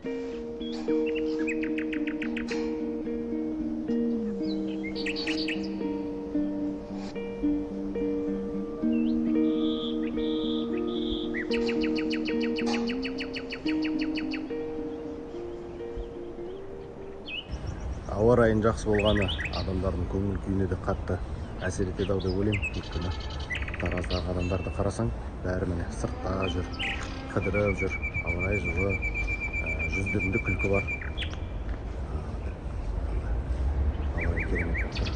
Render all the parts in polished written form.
Ауа райының жақсы болғаны адамдардың көңіл күйіне де қатты әсер етеді ау деп ойлаймын. Өйткені Тараздағы адамдарды қарасаң, бәрі міне сыртта жүр, қыдырып жүр, ауа райы жылы, жүздерінде күлкі бар. Ауа райы керемет болып тұр.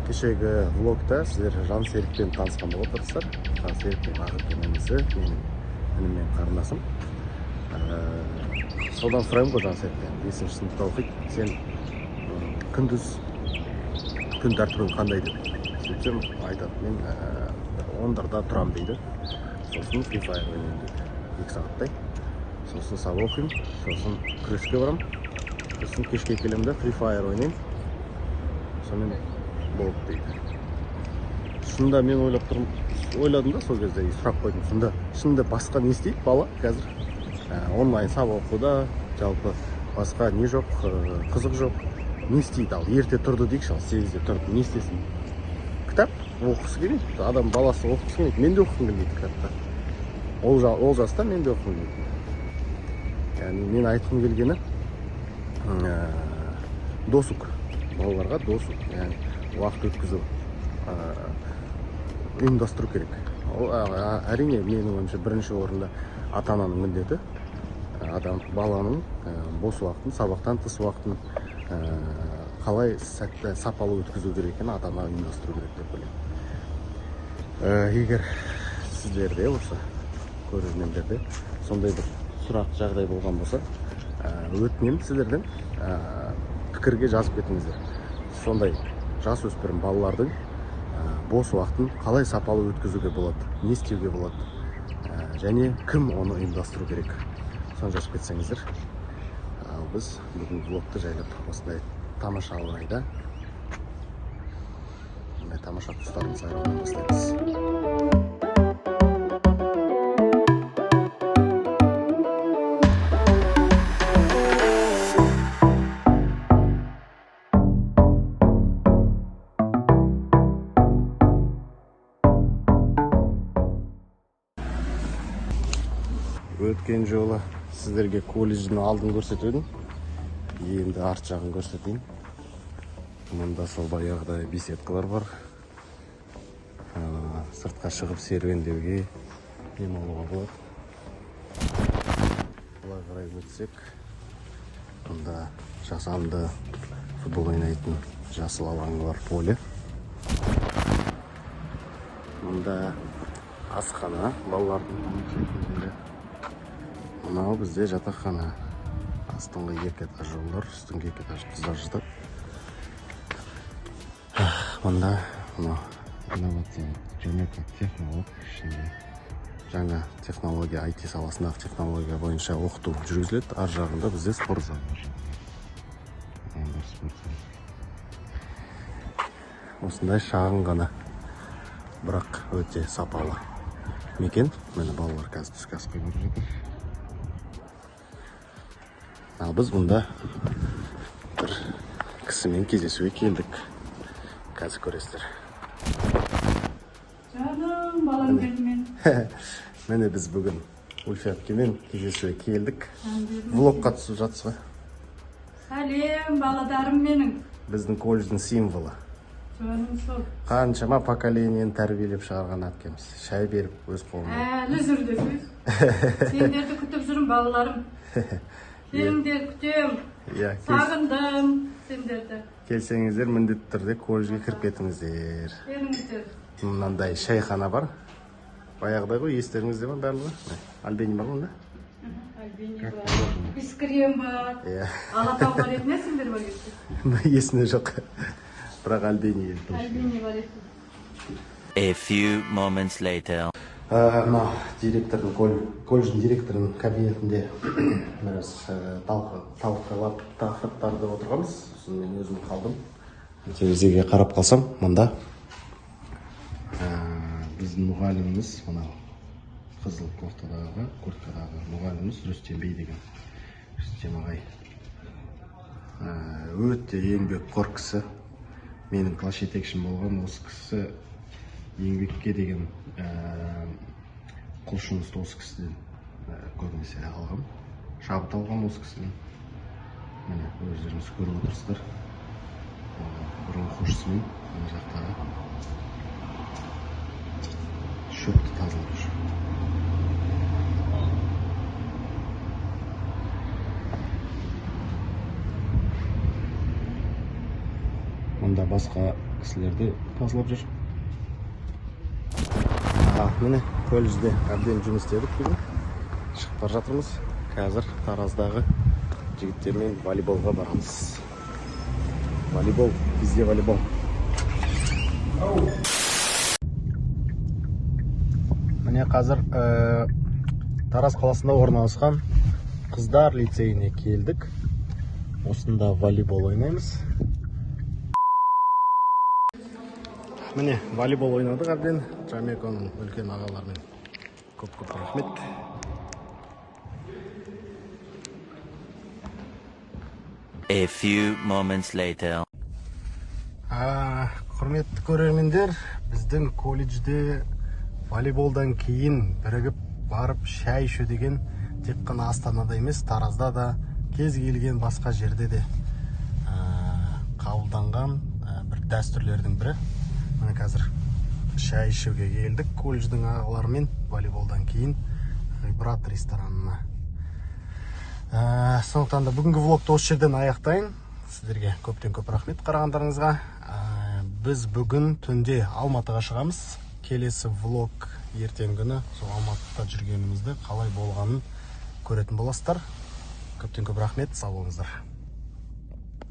Кешегі влогта сіздер Жансерікпен танысқан болып отырсыздар. Жансеріктің Бағыпкен інісі, менің ініммен қарындасым. Содан сұраймын ғой Жансеріктен, 5-ші сыныпта оқиды. Сен күндіз күн тәртібің қандай деп сөйтсем, айтады, мен 10-дарда тұрам дейді. Сосын Free Fire ойнаймын дейді, 2 сағаттай. Сосын сабақ оқимын, сосын күреске барам. Сосын кешке келемін де Free Fire ойнаймын. Сонымен болып дейді. Шында мен ойладым да сол кезде сұрақ қойдым. Шында басқа не істейді бала қазір? Онлайн сабақ оқуда, жалпы басқа не жоқ, қызық жоқ. Не істейді ал? Ерте тұрды дейікші, 8-де тұрды, не істесін? Кітап оқысы келмейді. Адам баласы оқысы келмейді. Мен де оқығым келмейді кітапта. Ол жаста мен де оқығым келмейді. Яғни мен айтқым келгені досуг. Балаларға досуг. Яғни уақыт өткізу ұйымдастыру керек. Әрине, менің ойымша бірінші орында ата-ананың міндеті. Баланың бос уақытын, сабақтан тыс уақытын қалай сәтті, сапалы өткізу керек екенін ата-ана ұйымдастыру керек деп ойлаймын. Егер сіздерде болса, көрермендерде сондай бір сұрақ жағдай болған болса, өтінемін сіздерден пікірге жазып кетіңіздер. Сондай жасөспірім балалардың бос уақытын қалай сапалы өткізуге болады, не істеуге болады, және кім оны ұйымдастыру керек. Соны жазып кетсеңіздер. Ал біз бүгін влогты жайлап осындай тамаша ауа райда, тамаша құстардың сайрауынан бастаймыз. Өткен жолы сіздерге колледждің алдын көрсетедім. Енді арт жағын көрсетейін. Мұнда сол баяғыдай беседкалар бар. Сыртқа шығып серуендеуге демалуға болады. Былай қарай өтсек, мұнда жасанды футбол ойнайтын жасыл алаңы бар поле. Мұнда асхана балалардың. Мынау бізде жатақхана. Астыңғы 2 этаж олар, үстіңгі 2 этаж қыздар жатады. Мұнда инновациялық және технолог ішінде жаңа технология, IT саласындағы технология бойынша оқыту жүргізіледі. Ар жағында бізде спорт залы бар. Осындай шағын ғана, бірақ өте сапалы мекен. Мені балалар қазір түскі асқа көріп жатыр. Ал біз мұнда бір кісімен кездесуге келдік. Қазір көресіздер. Жаным, балам келді мен. Міне біз бүгін Ульфия әпкемен кездесуге келдік. Влогқа түсіп жатсыз ғой. Сәлем, баладарым менің. Біздің колледждің символы. Жаным сол. Қаншама поколениені тәрбиелеп шығарған әпкеміз. Шай беріп өз қолына. Әлі жүрдіңіз. Сендерді күтіп жүрмін, балаларым. Келіңдер, күтем. Сағындым сендерді. Келсеңіздер, міндетті түрде колледжге кіріп кетіңіздер. Келіңіздер. Мынандай шайхана бар. Баяғыдай ғой, естеріңізде ме барлығы? Альбени бар мұнда? Альбени бар. Бискрем бар. Алатау бар еді ме сендер бар еді? Есіне жоқ. Бірақ Альбени еді. Альбени бар еді. A few moments later. Мына директордың, колледждің директорының кабинетінде біраз талқылап тақырыптарды отырғанбыз. Сосын мен өзім қалдым. Терезеге қарап қалсам, мұнда біздің мұғаліміміз, мынау қызыл курткадағы мұғаліміміз Рүстем Бей деген. Рүстем ағай өте еңбекқор кісі. Менің класс жетекшім болған. Осы кісі еңбекке деген құлшынысты осы кісіден көбінесе алғам. Шабыт алғам осы кісіден. Міне өздеріңіз көріп отырсыздар. Бір оқушысымен мына жақтағы шөпті тазалап жүр. Мұнда басқа кісілерді тазалап жүр. Міне колледжде әбден жұмыс істедік бүгін. Шығып бара жатырмыз. Қазір Тараздағы жігіттермен волейболға барамыз. Волейбол, бізде волейбол. Міне қазір Тараз қаласында орналасқан қыздар лицейіне келдік. Осында волейбол ойнаймыз. Міне волейбол ойнадық әбден. Жамеконың үлкен ағалармен көп-көп рахмет. A few moments later. Құрметті көрермендер, біздің колледжде волейболдан кейін бірігіп барып шай ішу деген тек қана Астанада емес, Таразда да, кез келген басқа жерде де қабылданған бір дәстүрлердің бірі. Міне қазір шай ішуге келдік колледждің ағаларымен волейболдан кейін Ғибрат ресторанына. Сондықтан да бүгінгі влогты осы жерден аяқтайын. Сіздерге көптен көп рахмет қарағандарыңызға. Біз бүгін түнде Алматыға шығамыз. Келесі влог ертең күні сол Алматыда жүргенімізді қалай болғанын көретін боласыздар. Көптен көп рахмет, сау болыңыздар.